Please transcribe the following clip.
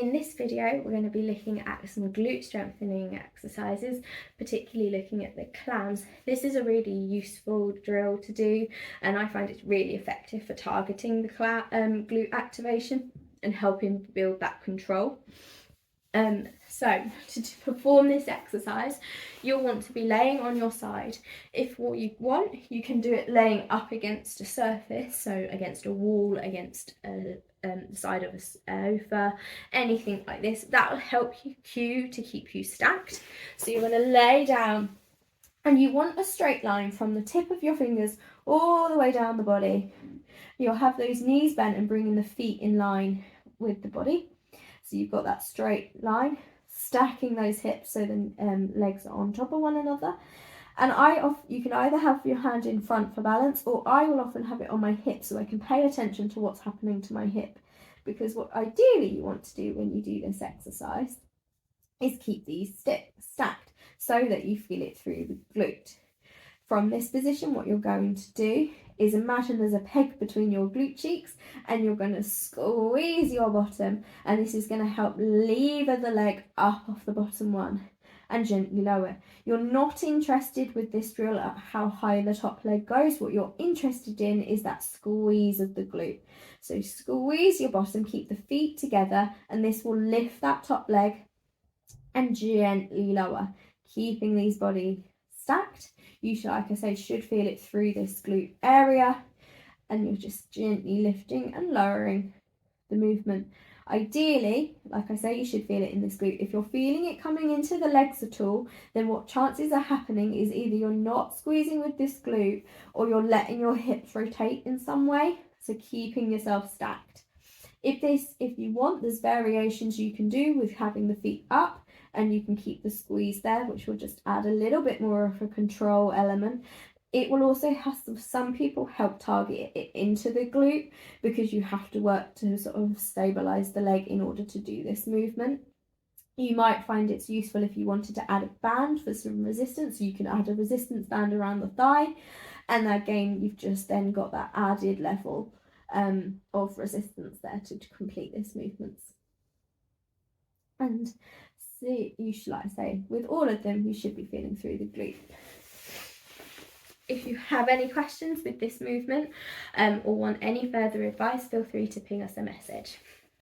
In this video, we're going to be looking at some glute strengthening exercises, particularly looking at the clams. This is a really useful drill to do, and I find it's really effective for targeting the glute activation and helping build that control. So to perform this exercise, you'll want to be laying on your side. If what you want, you can do it laying up against a surface, so against a wall, against the side of a sofa, anything like this. That will help you to keep you stacked. So you're going to lay down, and you want a straight line from the tip of your fingers all the way down the body. You'll have those knees bent and bringing the feet in line with the body. So you've got that straight line, stacking those hips so the legs are on top of one another. And you can either have your hand in front for balance, or I will often have it on my hip so I can pay attention to what's happening to my hip. Because what ideally you want to do when you do this exercise is keep these stacked so that you feel it through the glute. From this position, what you're going to do is imagine there's a peg between your glute cheeks, and you're going to squeeze your bottom, and this is going to help lever the leg up off the bottom one and gently lower. You're not interested with this drill at how high the top leg goes. What you're interested in is that squeeze of the glute. So squeeze your bottom, keep the feet together, and this will lift that top leg and gently lower, keeping these body stacked. You should, like I say, should feel it through this glute area, and you're just gently lifting and lowering the movement. Ideally, like I say, you should feel it in this glute. If you're feeling it coming into the legs at all, then what chances are happening is either you're not squeezing with this glute, or you're letting your hips rotate in some way, so keeping yourself stacked. If you want, there's variations you can do with having the feet up, and you can keep the squeeze there, which will just add a little bit more of a control element. It will also have some people help target it into the glute, because you have to work to sort of stabilize the leg in order to do this movement. You might find it's useful if you wanted to add a band for some resistance. You can add a resistance band around the thigh, and again, you've just then got that added level of resistance there to complete this movement. And you should, like I say, with all of them, you should be feeling through the glute. If you have any questions with this movement or want any further advice, feel free to ping us a message.